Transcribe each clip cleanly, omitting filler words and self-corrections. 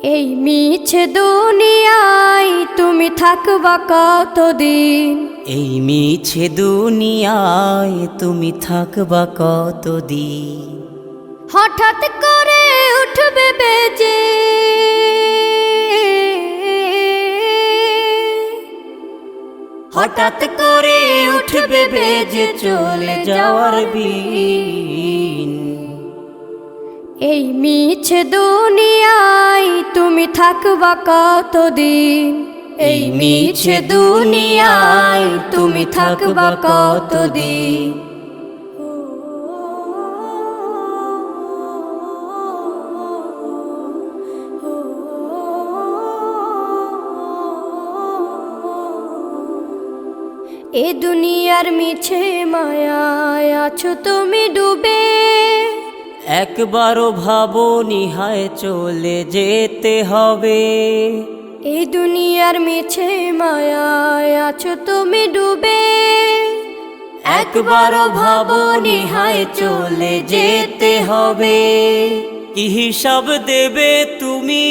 এই মিছে দুনিয়ায় তুমি থাকবা কতদিন? এই মিছে দুনিয়ায় তুমি থাকবা কতদিন? হঠাৎ করে উঠবে বেজে হঠাৎ করে উঠবে বেজে চলে যাওয়ার বিন। এই মিছে দুনিয়ায় তুমি থাকবা কতদিন? এই মিছে দুনিয়ায় তুমি থাকবা কতদিন? এ দুনিয়ার মিছে মায়ায় আছো তুমি ডুবে, একবারও ভাবনি হায় চলে যেতে হবে। এই দুনিয়ার মিছে মায়ায় আছো তুমি ডুবে, একবারও ভাবনি হায় চলে যেতে হবে। কি হিসাব দেবে তুমি?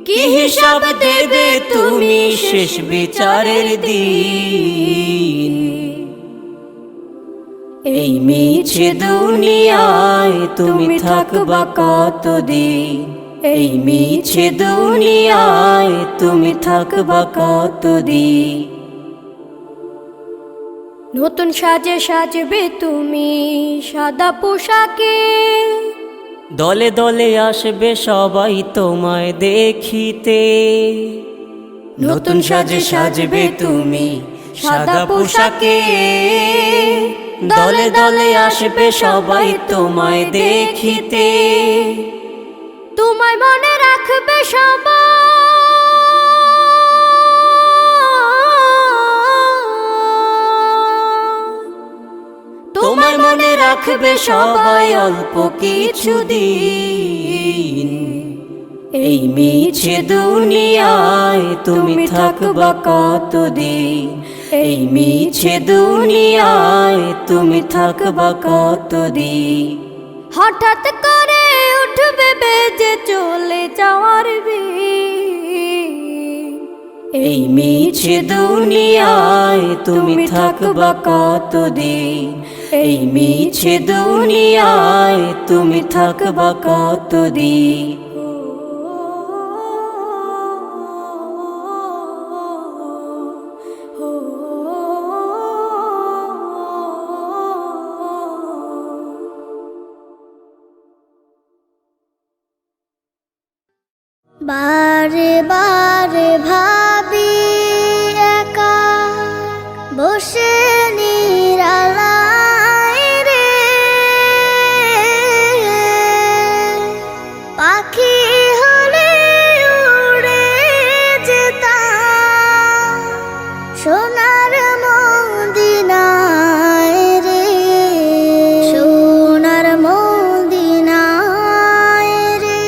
কি হিসাব দেবে তুমি শেষ বিচারের দিন? এই মিছে দুনিয়ায় তুমি থাকবা কতদিন? এই মিছে দুনিয়ায় তুমি থাকবা কতদিন? নতুন সাজে সাজবে তুমি সাদা পোশাকে, দলে দলে আসবে সবাই তোমায় দেখিতে। নতুন সাজে সাজবে তুমি সাদা পোশাকে, দলে দলে আসবে সবাই তোমায় দেখিতে। তোমায় মনে রাখবে সবাই, তোমায় মনে রাখবে সবাই অল্প কিছুদিন। এই মিছে দুনিয়ায় তুমি থাকবা কতদিন? এই মিছে দুনিয়ায় তুমি থাকবা কতদিন? হঠাৎ করে উঠবে বেজে চলে যাওয়ার বিন। এই মিছে দুনিয়ায় তুমি থাকবা কতদিন? এই মিছে দুনিয়ায় তুমি থাকবা কতদিন? বারে বারে ভাবি একা বসে নিরালায় রে, পাখি হলে উড়ে যেতাম সোনার মদিনায় রে, সোনার মদিনায় রে।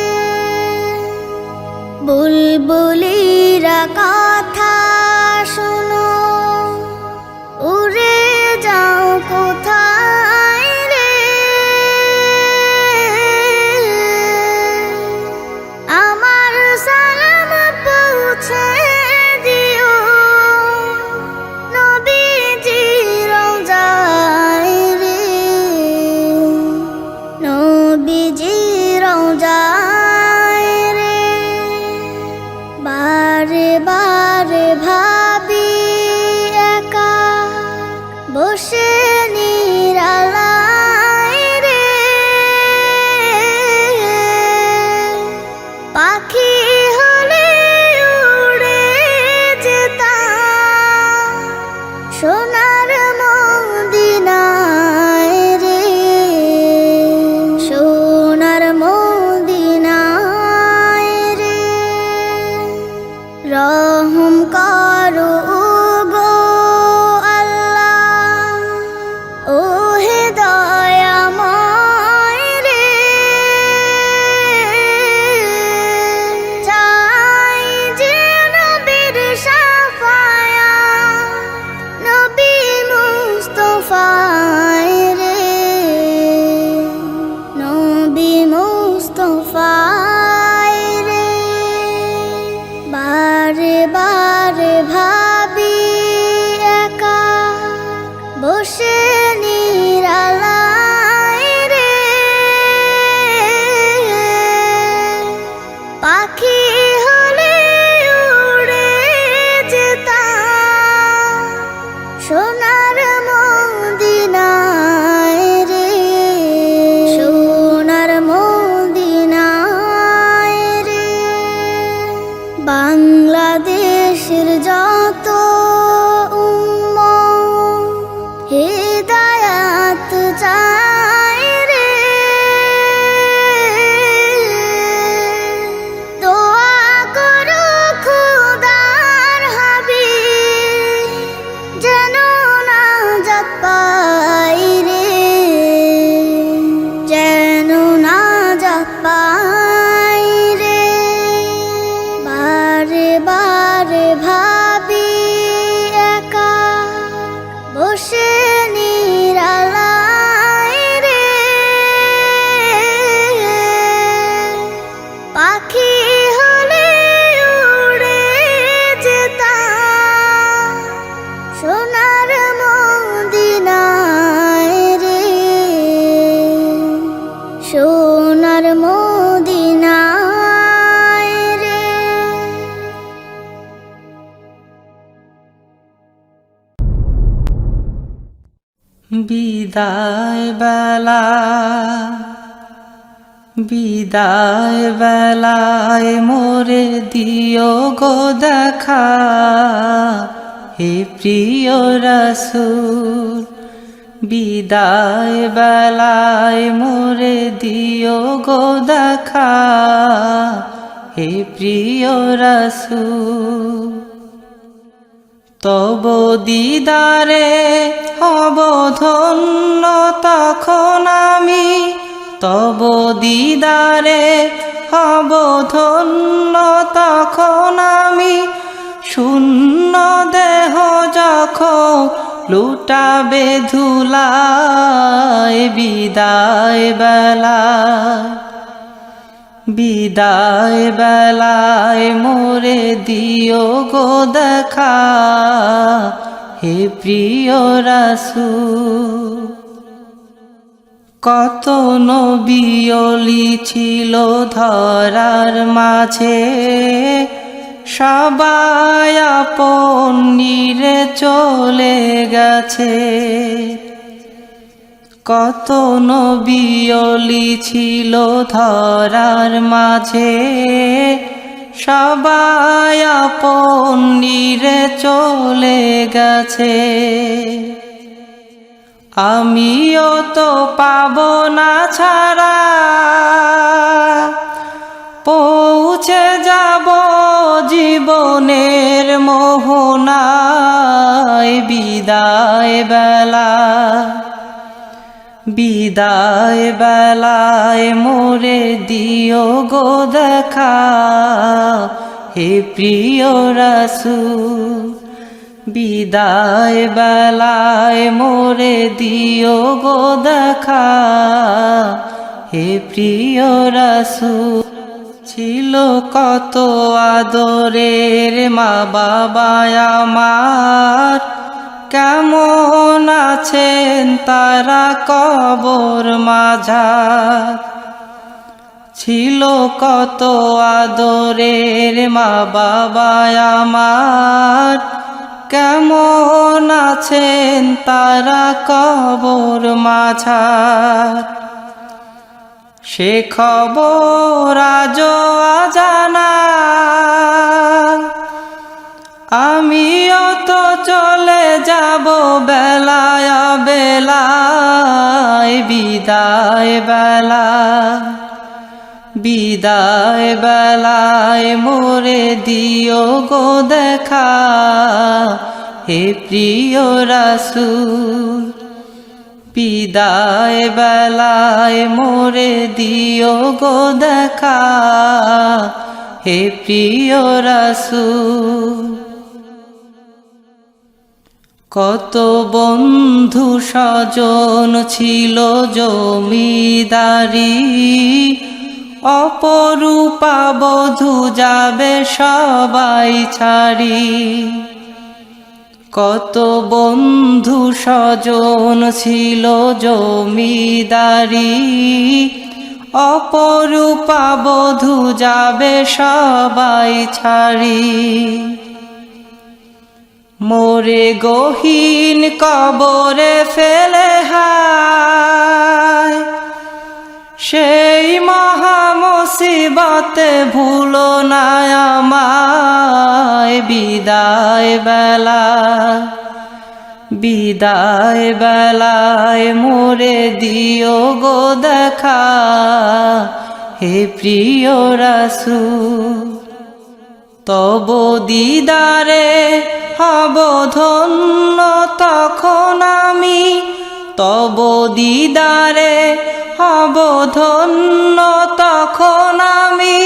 বুলবুল বিদায় বেলায় মোরে দিও গো দেখা, হে প্রিয় রাসূল। বিদায় বেলায় মোরে দিও গো দেখা, হে প্রিয় রাসূল। তব দিদারে হব ধন্য তখন আমি, তব দিদারে হব ধন্য তখন আমি। শূন্য দেহ যখন লুটাবে ধুলায়, বিদায় বেলায় মোরে দিও গো দেখা, হে প্রিয় রাসূল। কত নবী ওলি ছিল ধরার মাঝে, সবাই আপন নিরে চলে গেছে। কত নবী ওলি ছিল ধরার মাঝে, সবাই আপন নিরে চলে গেছে। আমিও তো পাব না ছাড়া, পৌঁছে যাব জীবনের মোহনায়। বিদায় বেলায় মোরে দিও গো দেখা, হে প্রিয় রাসূল। বিদায় বেলায় মোরে দিও গো দেখা, হে প্রিয় রাসূল। ছিল কত আদরের মা বাবা আমার, কেমন আছেন তারা কবর মাঝার। ছিল কত আদরের মা বাবা আমার, কেমন আছেন তারা কবর মাঝার। সে খবর আজও অজানা, আমিও তো চলে যাব বেলায় বেলায়। বিদায় বেলায় মোরে দিও গো দেখা, হে প্রিয় রাসূল। বিদায় বেলায় মোরে দিও গো দেখা, হে প্রিয় রাসূল। কত বন্ধু স্বজন ছিল জমিদারি, অপরূপা বধূ যাবে সবাই ছাড়ি। কত বন্ধু স্বজন ছিল জমিদারি, অপরূপা বধূ যাবে সবাই ছাড়ি। মোরে গহীন কবরে ফেলে হায়, সেই মহা মুসিবতে ভুলো না আমায়। বিদায় বেলায় মোরে দিও গো দেখা, হে প্রিয় রাসূল। তব দিদারে হব ধন্য তখন আমি, তব দিদারে হব ধন্য তখন আমি।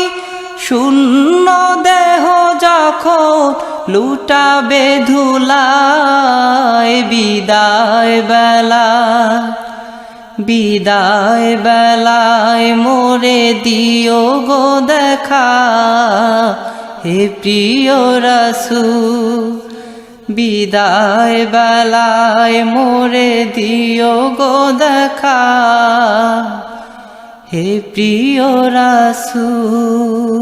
শূন্য দেহ যখন লুটাবে ধুলায়, বিদায় বেলায় মোরে দিও গো দেখা, হে প্রিয় রাসূল। বিদায় বেলায় মোরে দিও গো দেখা, হে প্রিয় রাসূল।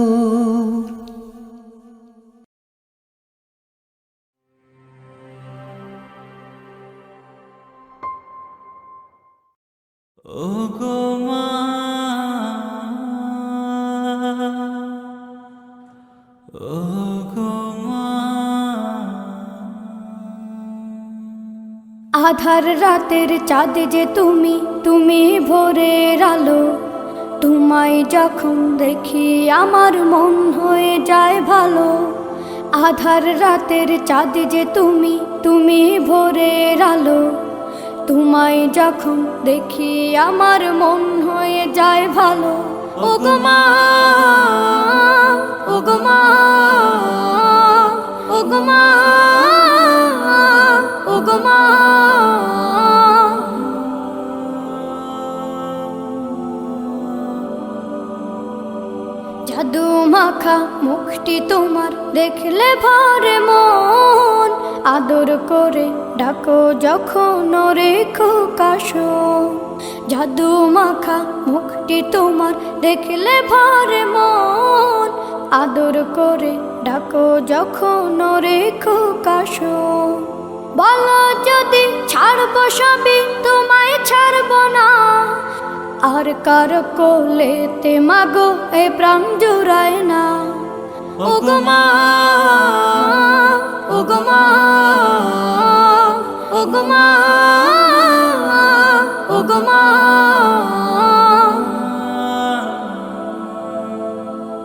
ও গো মা, ও গো মা। আধার রাতের চাঁদ যে তুমি, তুমি ভোরের আলো। তোমায় যখন দেখি আমার মন হয়ে যায় ভালো। আধার রাতের চাঁদ যে তুমি, তুমি ভোরের আলো। তোমায় যখন দেখি আমার মন হয়ে যায় ভালো। ও গো মা, ও গো মা, ও গো মা, ও গো মা। জাদু মাখা মুখটি তোমার দেখলে ভরে মন। আদর করে ডাকো যখন রেখো কাশো। জাদু মাখা মুখটি তোমার দেখলে ভরে মন। আদর করে ডাকো যখন রেখো কাশো। বলো যদি ছাড়বো সবই, তোমায় ছাড়বো না। আর কার কোলেতে মাগো এ প্রাণ জুড়ায় না। ও গো মা, ও গো মা, ও গো মা, ও গো মা।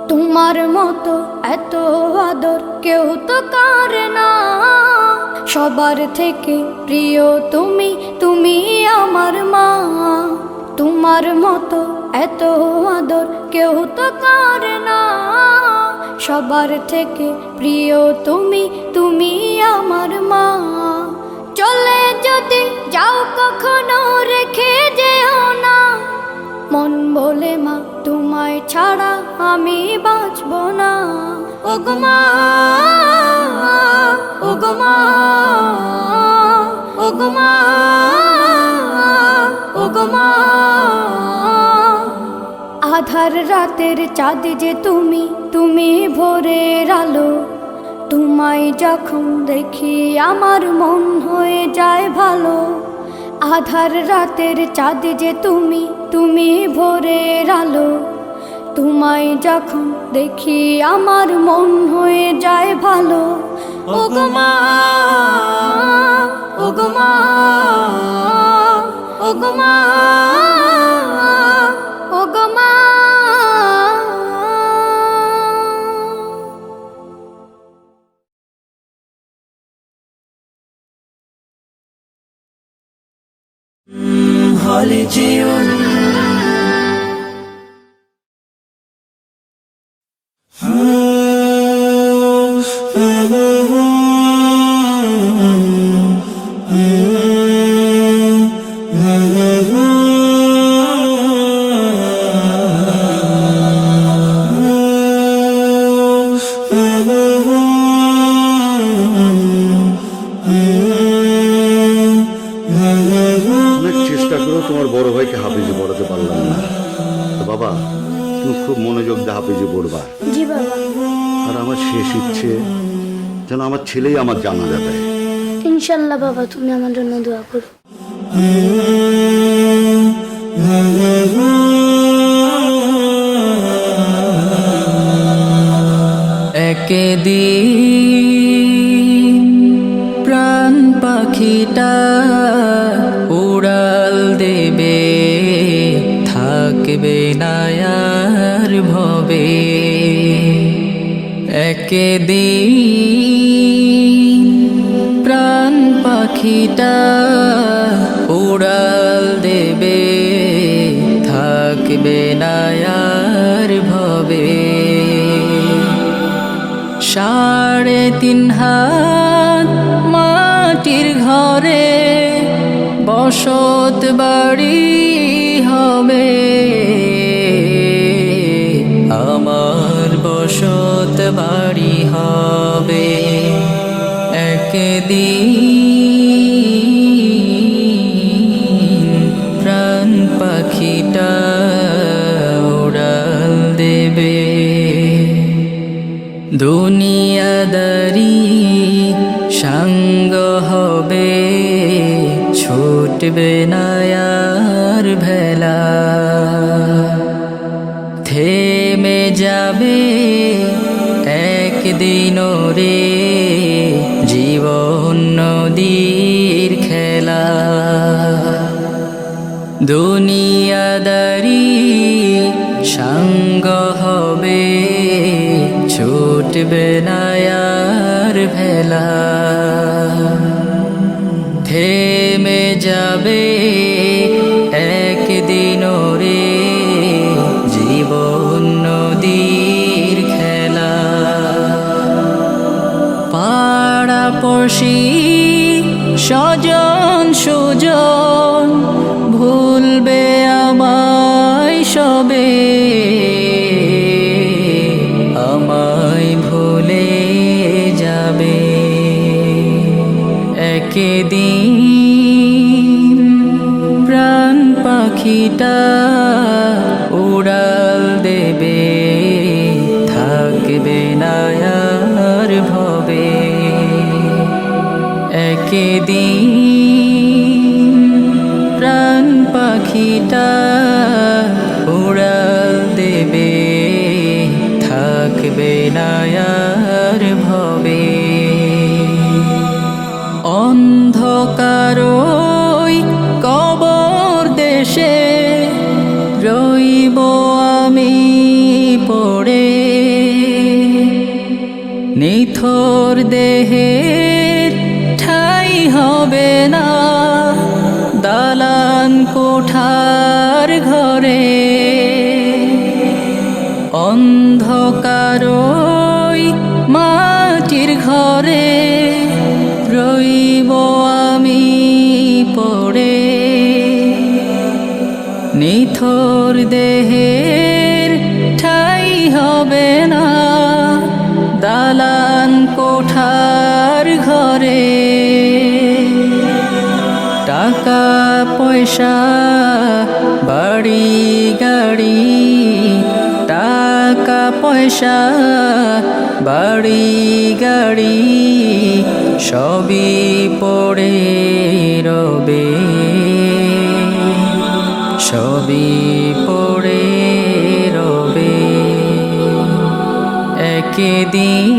তোমার মতো এত আদর কেউ তো করে না। সবার থেকে প্রিয় তুমি, তুমি আমার মা। তোমার মতো এত আদর কেউ তো করে না। সবার থেকে প্রিয় তুমি, তুমি আমার মা। চলে যদি যাও কখনো রেখে যেও না। মন বলে মা তোমায় ছাড়া আমি বাঁচব না। ও গো মা, ও গো মা, ও গো মা, ও গো মা। আধার রাতের চাঁদ যে তুমি, তুমি ভোরের আলো। তোমায় যখন দেখি আমার মন হয়ে যায় ভালো। আধার রাতের চাঁদ যে তুমি, তুমি ভোরের আলো। তোমায় যখন দেখি আমার মন হয়ে যায় ভালো। ও গো মা, ও গো মা, ও গো মা, ও গো মা। হলে যেও অনেক চেষ্টা করেও তোমার বড় ভাইকে হাফিজে পড়াতে পারলাম না। তো বাবা, তুমি খুব মনোযোগ দিয়ে হাফিজে পড়বা। জি বাবা। আর আমার শেষ ইচ্ছে যেন আমার ছেলেই আমার জানাজা দেয়। ইনশাল্লাহ বাবা, তুমি আমার জন্য দোয়া করো। একদিন প্রাণ পাখিটা উড়াল দেবে, থাকবে না আর ভবে। একদিন প্রাণ পাখিটা উড়াল দেবে, থাকবে না আর ভবে। 3.5 হাত মাটির ঘরে বসত বাড়ি হবে, আমার বসত বাড়ি হবে। একদিন প্রাণ পাখিটা উড়াল দেবে। দুনিয়াদারি সঙ্গ হবে, ছুটবে না আর ভেলা থেমে যাবে একদিন রে জীবন নদীর খেলা দুনিয়াদারি সঙ্গ হবে ছুটবে না আর ভেলা থেমে যাবে একদিন রে জীবন নদীর খেলা পাড়াপড়শি স্বজন সুজন ভুলবে আমায় সবে আমায় ভুলে যাবে একদিন প্রাণ পাখিটা উড়াল দেবে থাকবে না আর ভবে একদিন প্রাণ পাখিটা উড়াল দেবে থাকবে না আর ভবে অন্ধকারই কবর দেশে রইব আমি পড়ে নিথর দেহের ঠাই হবে না দালান কোঠার ঘরে অন্ধকারই মাটির ঘরে রইব আমি পড়ে নিথর দেহের ঠাই হবে না দালান কোঠার ঘরে টাকা পয়সা বাড়ি গাড়ি টাকা পয়সা বাড়ি গাড়ি সবই পড়ে রবে সবই পড়ে রবে একদিন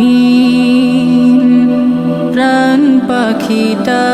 প্রাণ পাখিটা